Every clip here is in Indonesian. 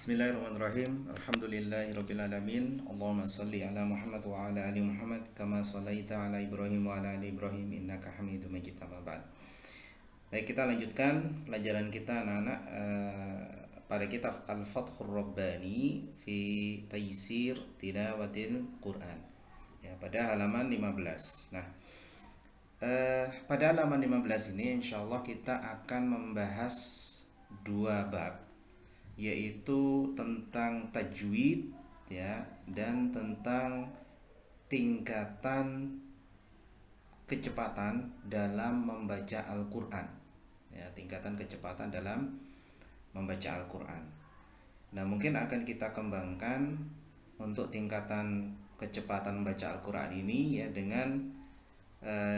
Bismillahirrahmanirrahim. Alhamdulillahirabbil alamin. Allahumma shalli ala Muhammad wa ala ali Muhammad kama shallaita ala Ibrahim wa ala ali Ibrahim innaka Hamidum Majid. Amma ba'd. Baik, kita lanjutkan pelajaran kita anak-anak pada kitab Al-Fathur Rabbani fi Taysir Tilawatil Quran. Ya, pada halaman 15. Nah, pada halaman 15 ini insyaallah kita akan membahas dua bab, yaitu tentang tajwid ya, dan tentang tingkatan kecepatan dalam membaca Al-Qur'an. Ya, tingkatan kecepatan dalam membaca Al-Qur'an. Nah, mungkin akan kita kembangkan untuk tingkatan kecepatan membaca Al-Qur'an ini ya dengan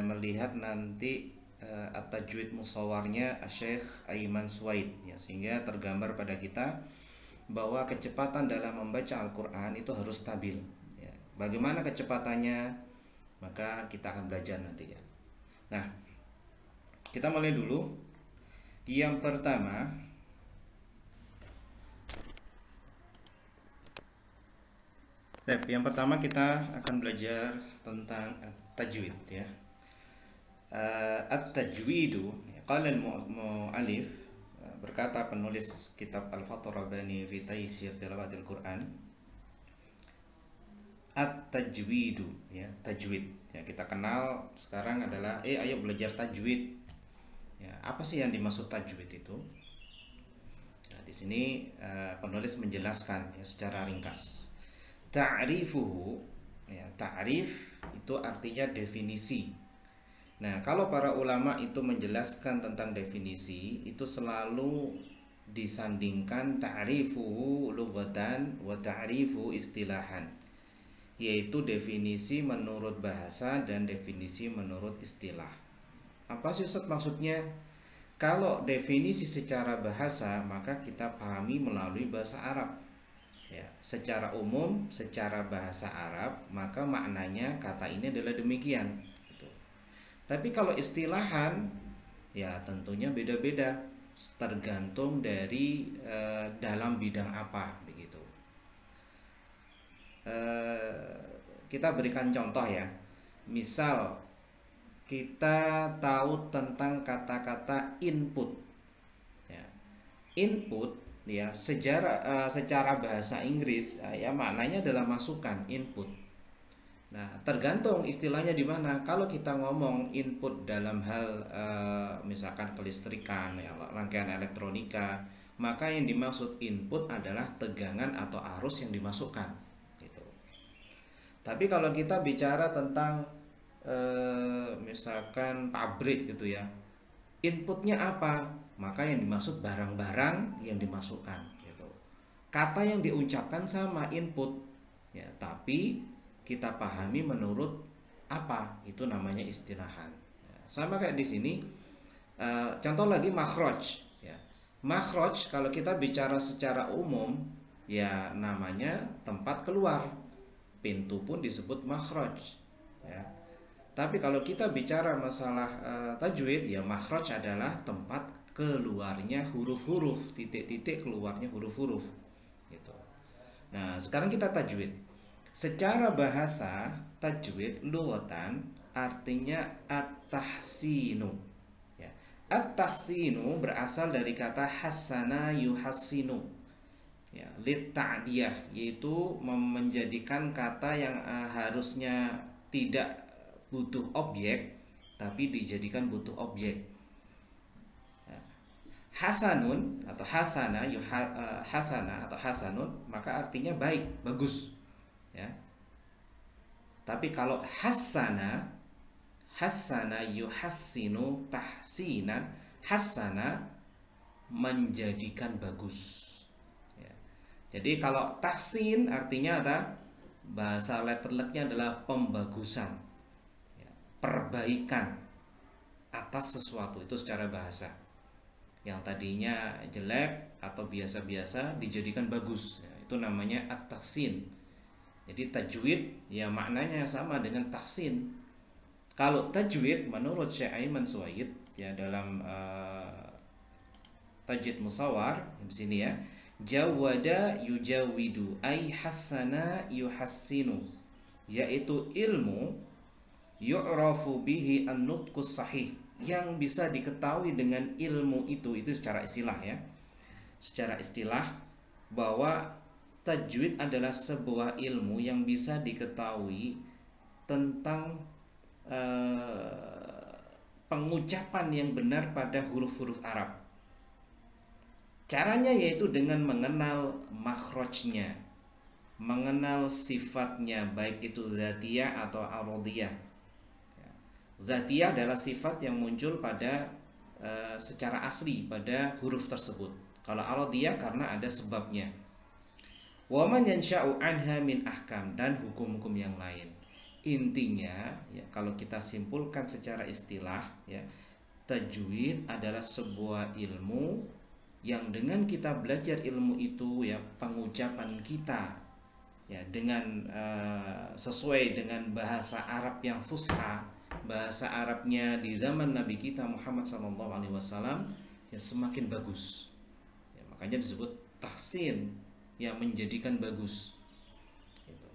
melihat nanti at-tajwid musawarnya Syekh Aiman Suwaid ya, sehingga tergambar pada kita bahwa kecepatan dalam membaca Al-Qur'an itu harus stabil ya. Bagaimana kecepatannya, maka kita akan belajar nanti ya. Nah, kita mulai dulu. Yang pertama, kita akan belajar tentang tajwid ya. At-tajwidu, qala al-mu'allif, berkata penulis kitab Al-Fathur Rabbani fi Taysir Tilawatil Quran, at-tajwidu ya, tajwid ya, kita kenal sekarang adalah ayo belajar tajwid ya. Apa sih yang dimaksud tajwid itu? Nah, di sini penulis menjelaskan ya secara ringkas. Ta'rifuhu ya, ta'rif itu artinya definisi. Nah, kalau para ulama itu menjelaskan tentang definisi, itu selalu disandingkan ta'rifuhu lughatan wa ta'rifu istilahan, yaitu definisi menurut bahasa dan definisi menurut istilah. Apa sih Ustaz maksudnya? Kalau definisi secara bahasa, maka kita pahami melalui bahasa Arab ya, secara umum, secara bahasa Arab, maka maknanya kata ini adalah demikian. Tapi kalau istilahan, ya tentunya beda-beda, tergantung dari dalam bidang apa begitu. Kita berikan contoh ya. Misal kita tahu tentang kata-kata input. Ya. Input ya, secara bahasa Inggris ya maknanya adalah masukan, input. Nah, tergantung istilahnya di mana. Kalau kita ngomong input dalam hal misalkan kelistrikan, ya, rangkaian elektronika, maka yang dimaksud input adalah tegangan atau arus yang dimasukkan gitu. Tapi kalau kita bicara tentang misalkan pabrik gitu ya, inputnya apa? Maka yang dimaksud barang-barang yang dimasukkan gitu. Kata yang diucapkan sama input ya, tapi kita pahami menurut apa, itu namanya istilahan. Sama kayak di sini, contoh lagi makhraj. Ya. Makhraj kalau kita bicara secara umum, ya namanya tempat keluar. Pintu pun disebut makhraj. Ya. Tapi kalau kita bicara masalah tajwid, ya makhraj adalah tempat keluarnya huruf-huruf, titik-titik keluarnya huruf-huruf. Gitu. Nah, sekarang kita tajwid. Secara bahasa, tajwid lughatan artinya at-tahsinu. Ya. At-tahsinu berasal dari kata hassana yuhassinu. Ya, lit ta'diyah, yaitu menjadikan kata yang harusnya tidak butuh objek tapi dijadikan butuh objek. Ya. Hasanun atau hasana, hasana atau hasanun, maka artinya baik, bagus. Ya. Tapi kalau hassana yuhassinu tahsinan, hassana menjadikan bagus ya. Jadi kalau tahsin artinya ada bahasa letterleknya adalah pembagusan ya, perbaikan atas sesuatu, itu secara bahasa. Yang tadinya jelek atau biasa-biasa dijadikan bagus ya, itu namanya at-tahsin. Jadi tajwid ya maknanya sama dengan tahsin. Kalau tajwid menurut Syekh Aiman Suwaid ya dalam tajwid musawar di sini ya, Jawada yujawidu ay hassana yuhassinu, yaitu ilmu yu'rafu bihi an-nutqus sahih, yang bisa diketahui dengan ilmu itu secara istilah ya. Secara istilah bahwa tajwid adalah sebuah ilmu yang bisa diketahui tentang pengucapan yang benar pada huruf-huruf Arab. Caranya yaitu dengan mengenal makhrajnya, mengenal sifatnya, baik itu dzatiyah atau arodiyah. Dzatiyah adalah sifat yang muncul pada secara asli pada huruf tersebut. Kalau arodiyah karena ada sebabnya. Wa man yansha'u anha min ahkam, dan hukum-hukum yang lain. Intinya ya, kalau kita simpulkan secara istilah ya, tajwid adalah sebuah ilmu yang dengan kita belajar ilmu itu ya, pengucapan kita ya dengan sesuai dengan bahasa Arab yang fusha, bahasa Arabnya di zaman Nabi kita Muhammad SAW ya semakin bagus ya, makanya disebut tahsin, yang menjadikan bagus gitu.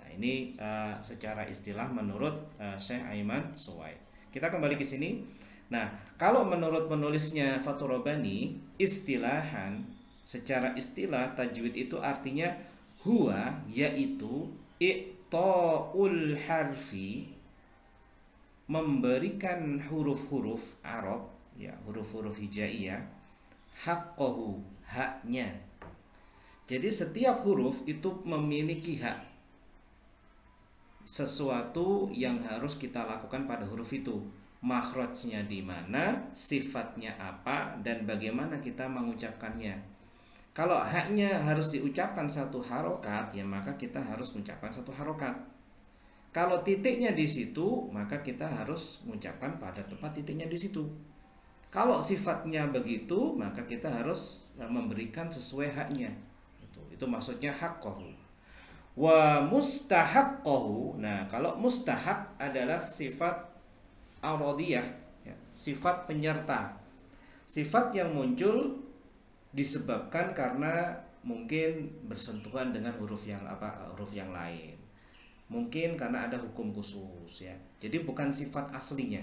Nah ini secara istilah menurut Syekh Aiman Suwaid. Kita kembali ke sini. Nah, kalau menurut penulisnya Fathur Rabbani, istilahan, secara istilah tajwid itu artinya huwa, yaitu i'ta'ul harfi, memberikan huruf-huruf Arab ya, huruf-huruf hijaiyah, haqqahu, haknya. Jadi setiap huruf itu memiliki hak, sesuatu yang harus kita lakukan pada huruf itu. Makhrajnya di mana, sifatnya apa, dan bagaimana kita mengucapkannya. Kalau haknya harus diucapkan satu harokat, ya maka kita harus mengucapkan satu harokat. Kalau titiknya di situ, maka kita harus mengucapkan pada tempat titiknya di situ. Kalau sifatnya begitu, maka kita harus memberikan sesuai haknya. Itu maksudnya haqqahu. Wa mustahaqqahu. Nah, kalau mustahak adalah sifat aradiyah ya, sifat penyerta, sifat yang muncul disebabkan karena mungkin bersentuhan dengan huruf yang lain, mungkin karena ada hukum khusus ya, jadi bukan sifat aslinya,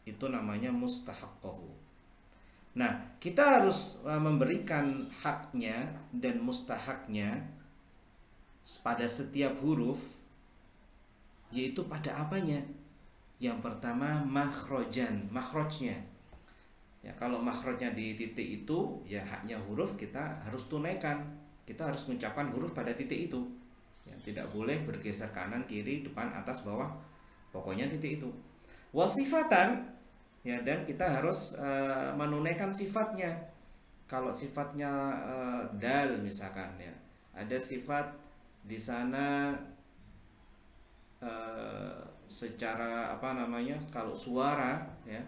itu namanya mustahaqqahu. Nah, kita harus memberikan haknya dan mustahaknya pada setiap huruf, yaitu pada apanya. Yang pertama makhrajnya. Ya, kalau makhrajnya di titik itu, ya haknya huruf kita harus tunaikan. Kita harus mengucapkan huruf pada titik itu. Ya, tidak boleh bergeser kanan, kiri, depan, atas, bawah. Pokoknya titik itu. Wasifatan, ya, dan kita harus menunaikan sifatnya. Kalau sifatnya dal misalkan ya, ada sifat di sana secara kalau suara ya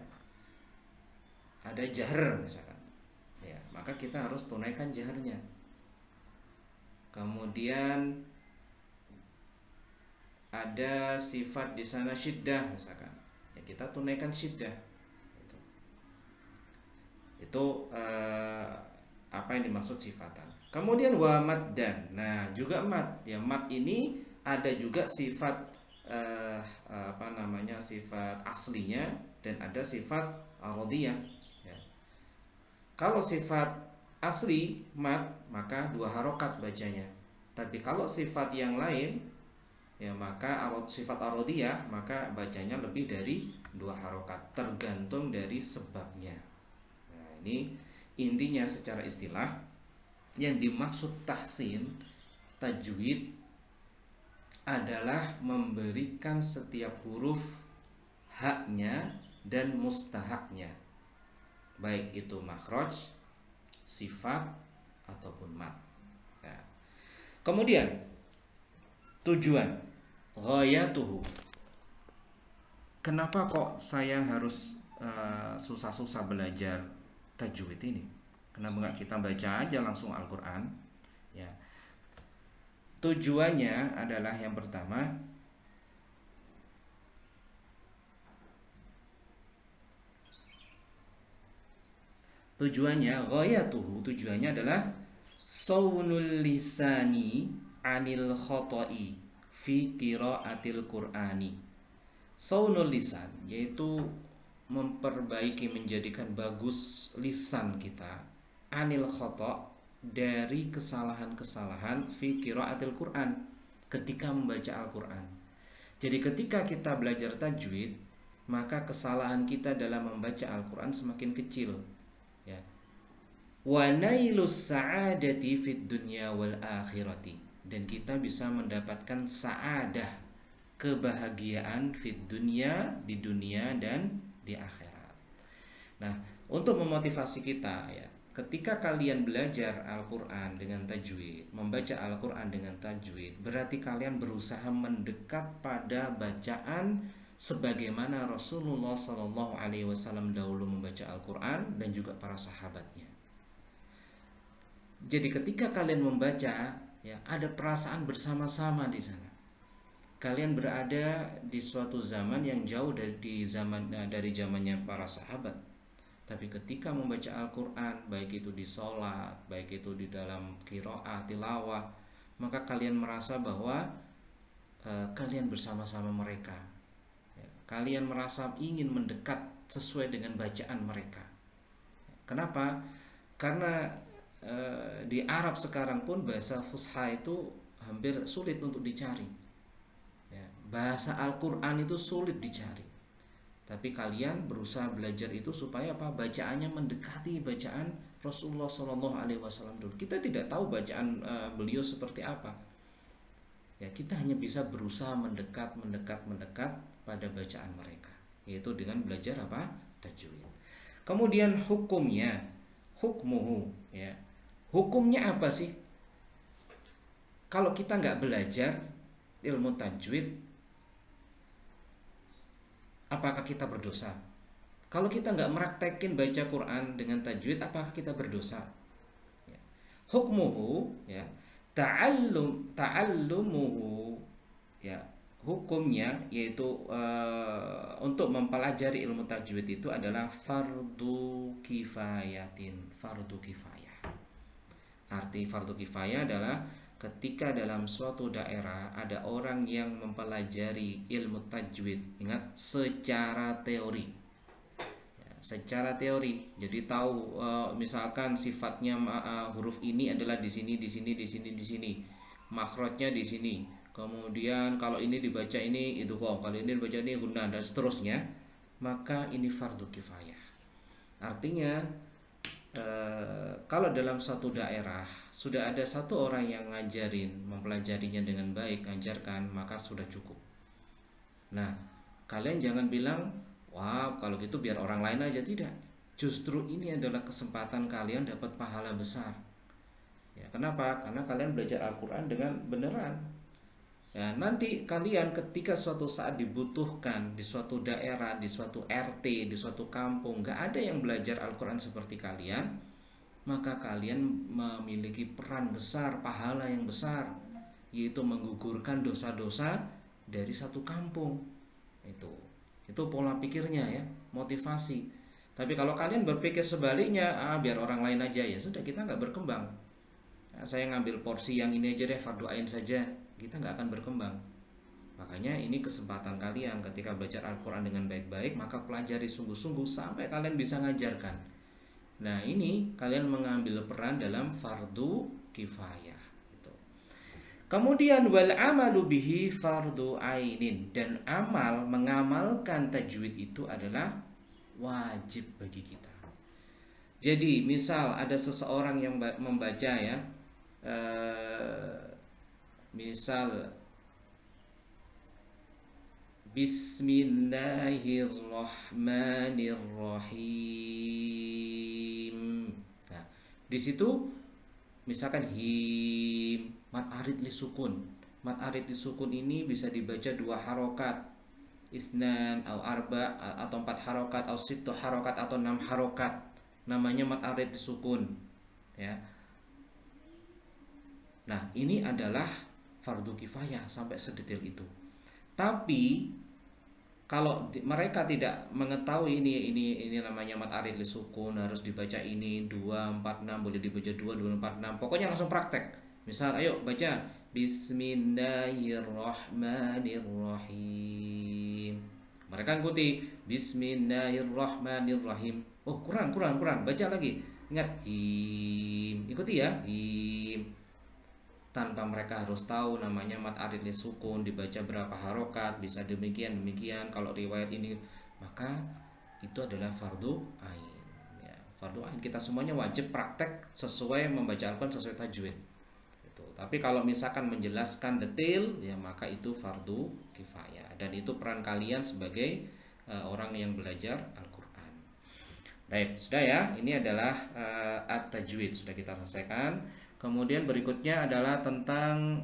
ada jahr misalkan ya, maka kita harus tunaikan jahrnya. Kemudian ada sifat di sana syiddah misalkan ya, kita tunaikan syiddah. Itu apa yang dimaksud sifatan. Kemudian wa maddan. Nah, juga mad ya, mad ini ada juga sifat sifat aslinya dan ada sifat aradiyah ya. Kalau sifat asli mad maka 2 harokat bacanya, tapi kalau sifat yang lain ya maka sifat aradiyah maka bacanya lebih dari 2 harokat, tergantung dari sebabnya. Nah, ini intinya secara istilah yang dimaksud tahsin tajwid adalah memberikan setiap huruf haknya dan mustahaknya, baik itu makhraj, sifat ataupun mad. Nah, kemudian tujuan, ghayatuhu. Kenapa kok saya harus susah-susah belajar tajwid ini? Kenapa nggak kita baca aja langsung Al-Quran? Ya. Tujuannya adalah yang pertama, tujuannya ghayatuhu, tujuannya adalah Saunul lisani anil khoto'i fi qiraatil Qur'ani. Saunul lisan yaitu memperbaiki, menjadikan bagus lisan kita, anil khoto' dari kesalahan-kesalahan fi qiraatil Qur'an, ketika membaca Al-Qur'an. Jadi ketika kita belajar tajwid, maka kesalahan kita dalam membaca Al-Qur'an semakin kecil, ya. Wa nailus sa'adati fid dunya wal akhirati, dan kita bisa mendapatkan sa'adah, kebahagiaan fid dunya, di dunia dan di akhirat. Nah, untuk memotivasi kita, ya, ketika kalian belajar Al-Qur'an dengan tajwid, membaca Al-Qur'an dengan tajwid, berarti kalian berusaha mendekat pada bacaan sebagaimana Rasulullah SAW dahulu membaca Al-Qur'an dan juga para sahabatnya. Jadi ketika kalian membaca, ya, ada perasaan bersama-sama di sana. Kalian berada di suatu zaman yang jauh dari zamannya para sahabat. Tapi ketika membaca Al-Qur'an, baik itu di sholat, baik itu di dalam qiraah, tilawah, maka kalian merasa bahwa kalian bersama-sama mereka. Ya, kalian merasa ingin mendekat sesuai dengan bacaan mereka. Kenapa? Karena di Arab sekarang pun bahasa fusha itu hampir sulit untuk dicari, ya, bahasa Al-Qur'an itu sulit dicari. Tapi kalian berusaha belajar itu supaya apa? Bacaannya mendekati bacaan Rasulullah SAW dulu. Kita tidak tahu bacaan beliau seperti apa, ya, kita hanya bisa berusaha mendekat pada bacaan mereka, yaitu dengan belajar apa? Tajwid. Kemudian hukumnya, hukmuhu, ya, hukumnya apa sih? Kalau kita nggak belajar ilmu tajwid, apakah kita berdosa? Kalau kita nggak meraktekin baca Quran dengan tajwid, apakah kita berdosa? Ya. Hukmuhu, ya, ta'allumuhu, ya, hukumnya yaitu untuk mempelajari ilmu tajwid itu adalah fardu kifayatin, fardu kifayah. Arti fardu kifayah adalah ketika dalam suatu daerah ada orang yang mempelajari ilmu tajwid, ingat, secara teori, ya, secara teori. Jadi tahu misalkan sifatnya huruf ini adalah di sini, di sini, di sini, di sini, makhrajnya di sini. Kemudian kalau ini dibaca ini itu kok, kalau ini dibaca ini guna, dan seterusnya, maka ini fardu kifayah. Artinya kalau dalam satu daerah sudah ada satu orang yang ngajarin, mempelajarinya dengan baik, ngajarkan, maka sudah cukup. Nah, kalian jangan bilang, wah kalau gitu biar orang lain aja. Tidak, justru ini adalah kesempatan kalian dapat pahala besar, ya. Kenapa? Karena kalian belajar Al-Quran dengan beneran, ya. Nanti kalian ketika suatu saat dibutuhkan di suatu daerah, di suatu RT, di suatu kampung, gak ada yang belajar Al-Quran seperti kalian, maka kalian memiliki peran besar, pahala yang besar, yaitu menggugurkan dosa-dosa dari satu kampung. Itu pola pikirnya, ya, motivasi. Tapi kalau kalian berpikir sebaliknya, biar orang lain aja, ya sudah, kita nggak berkembang. Saya ngambil porsi yang ini aja deh, fardu ain saja, kita nggak akan berkembang. Makanya ini kesempatan kalian ketika belajar Al-Quran dengan baik-baik, maka pelajari sungguh-sungguh sampai kalian bisa ngajarkan. Nah, ini kalian mengambil peran dalam fardu kifayah, gitu. Kemudian wal amalu bihi fardu ainin, dan amal, mengamalkan tajwid itu adalah wajib bagi kita. Jadi misal ada seseorang yang membaca, ya, misal Bismillahirrahmanirrahim. Nah, di situ misalkan him, mat arid li sukun. Mat arid li sukun ini bisa dibaca 2 harokat, isnan atau arba, atau 4 harokat, atau 6 harokat, atau 6 harokat. Namanya mat arid li sukun, ya. Nah, ini adalah fardu kifayah sampai sedetail itu. Tapi mereka tidak mengetahui ini namanya mat arid li sukun harus dibaca ini 246 boleh dibaca 2246 pokoknya langsung praktek. Misal ayo baca Bismillahirrahmanirrahim. Mereka ikuti Bismillahirrahmanirrahim. Oh, kurang baca lagi. Ingat him. Ikuti ya him. Tanpa mereka harus tahu namanya mat arid li sukun dibaca berapa harokat, bisa demikian. Kalau riwayat ini, maka itu adalah fardu ain ya. Fardu ain kita semuanya wajib praktek sesuai membaca Al-Quran sesuai tajwid itu. Tapi kalau misalkan menjelaskan detail ya, maka itu fardu kifayah, dan itu peran kalian sebagai orang yang belajar Al-Quran. Baik, sudah ya, ini adalah at-tajwid sudah kita selesaikan. Kemudian berikutnya adalah tentang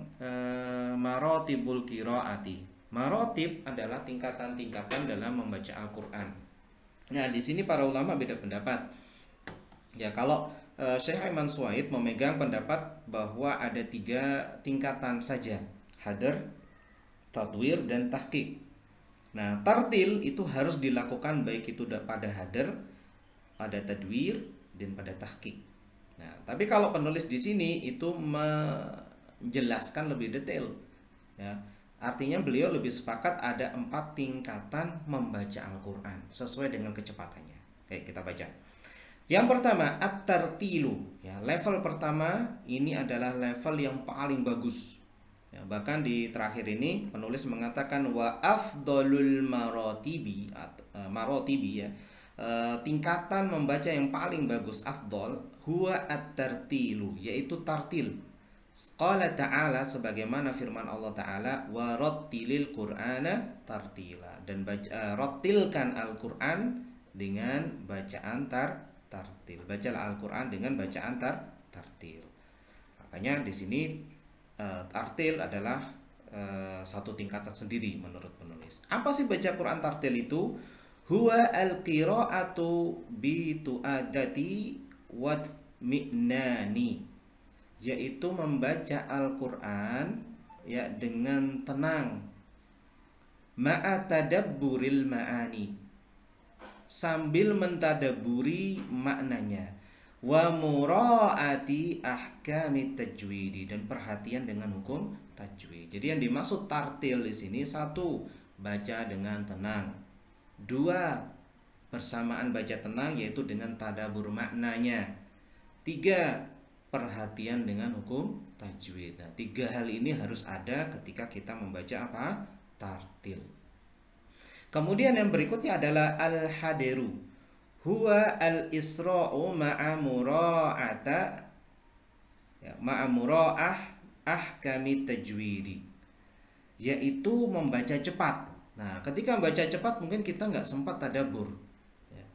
marotibul qiraati. Marotib adalah tingkatan-tingkatan dalam membaca Al-Quran. Nah, di sini para ulama beda pendapat. Ya, kalau Syekh Aiman Suwaid memegang pendapat bahwa ada 3 tingkatan saja, hadar, tatwir, dan tahqiq. Nah, tartil itu harus dilakukan baik itu pada hadar, pada tadwir, dan pada tahqiq. Nah, tapi kalau penulis di sini itu menjelaskan lebih detail, ya. Artinya beliau lebih sepakat ada 4 tingkatan membaca Al-Quran sesuai dengan kecepatannya. Oke, kita baca. Yang pertama, at-tartilu. Ya, level pertama ini adalah level yang paling bagus. Ya, bahkan di terakhir ini penulis mengatakan wa afdolul marotibi, ya. Tingkatan membaca yang paling bagus afdol huwa at-tartilu, yaitu tartil. Qala ta'ala, sebagaimana firman Allah Ta'ala, wa rattilil qur'ana tartila, dan rattilkan Al-Quran dengan bacaan tartil. Bacalah Al-Quran dengan bacaan tartil. Makanya di sini tartil adalah satu tingkatan sendiri menurut penulis. Apa sih baca Quran tartil itu? Huwa al-qira'atu bi tu'adati wa mi'nani, yaitu membaca Al-Quran ya dengan tenang, ma'a tadabburil ma'ani, sambil mentadaburi maknanya, wa mura'ati ahkamit tajwidi, dan perhatian dengan hukum tajwid. Jadi yang dimaksud tartil di sini, 1, baca dengan tenang. 2, bersamaan baca tenang yaitu dengan tadabbur maknanya. 3, perhatian dengan hukum tajwid. Nah, 3 hal ini harus ada ketika kita membaca apa? Tartil. Kemudian yang berikutnya adalah al-hadiru. Huwa al-isra'u ma'a mura'ata ya, ma'a mura'ah ahkamit tajwidi, yaitu membaca cepat. Nah, ketika membaca cepat mungkin kita nggak sempat tadabbur ya.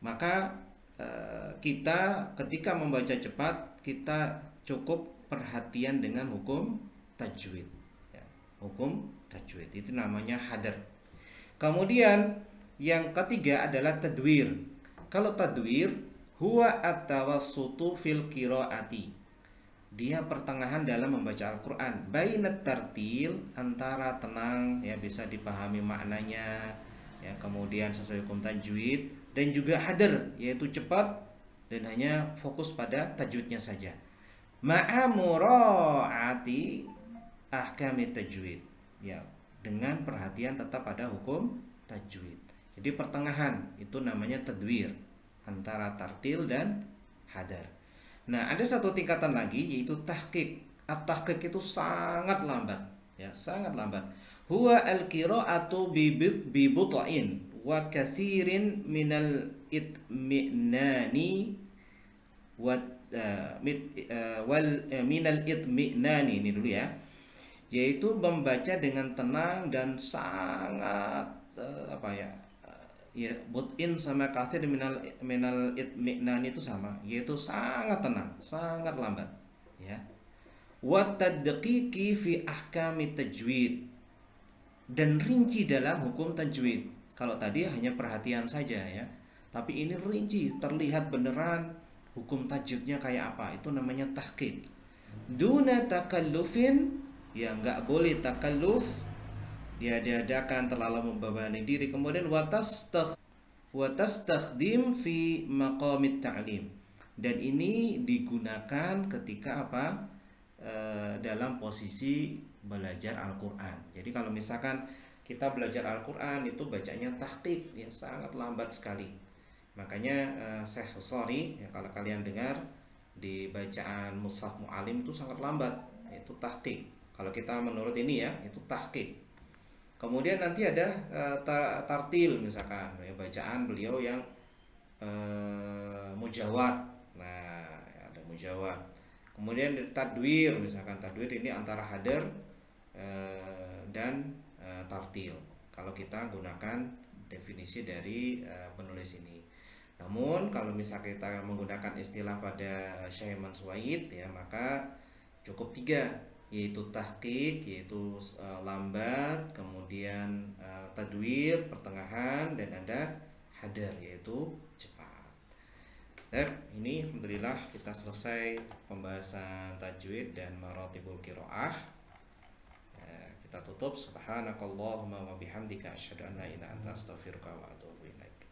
Maka kita ketika membaca cepat kita cukup perhatian dengan hukum tajwid ya. Hukum tajwid itu namanya hadar. Kemudian yang ketiga adalah tadwir. Kalau tadwir huwa at-tawassutu fil qiraati, dia pertengahan dalam membaca Al-Quran, bainat tartil, antara tenang ya, bisa dipahami maknanya ya, kemudian sesuai hukum tajwid, dan juga hadar yaitu cepat dan hanya fokus pada tajwidnya saja, ma'a mura'ati ahkamit tajwid ya, dengan perhatian tetap pada hukum tajwid. Jadi pertengahan itu namanya tadwir, antara tartil dan hadar. Nah, ada satu tingkatan lagi yaitu tahqiq. At-tahqiq itu sangat lambat, ya, sangat lambat. Huwa al-qira'atu bi but'in wa katsirin minal itmi'nani wa minal itmi'nani, ini dulu ya. Yaitu membaca dengan tenang dan sangat ya, butin sama kathir minal itmi'nan itu sama, yaitu sangat tenang, sangat lambat ya. Wa tadqiqi fi ahkami tajwid, dan rinci dalam hukum tajwid. Kalau tadi hanya perhatian saja ya, tapi ini rinci, terlihat beneran hukum tajwidnya kayak apa. Itu namanya tahqiq. Duna takallufin, ya nggak boleh takalluf, diadakan, terlalu membebani diri. Kemudian watastakdim fi maqamit ta'lim. Dan ini digunakan ketika apa? Dalam posisi belajar Al-Qur'an. Jadi kalau misalkan kita belajar Al-Qur'an itu bacanya tahqiq, ya sangat lambat sekali. Makanya Syekh Husari, ya, kalau kalian dengar di bacaan Mushaf Mu'alim itu sangat lambat, itu tahqiq. Kalau kita menurut ini ya, itu tahqiq. Kemudian nanti ada tartil misalkan, ya, bacaan beliau yang mujawad. Nah, ada mujawad. Kemudian tadwir, misalkan tadwir ini antara hadar dan tartil. Kalau kita gunakan definisi dari penulis ini. Namun kalau misalkan kita menggunakan istilah pada Syekh Mansuwaid, ya, maka cukup 3, yaitu tahqiq, yaitu lambat, kemudian tadwir pertengahan, dan ada hadar, yaitu cepat. Dan ini alhamdulillah kita selesai pembahasan tajwid dan maratibul qiraah. Kita tutup. Subhanakallahumma wa bihamdika asyhadu an la ilaha illa anta astaghfiruka wa atubu ilaik.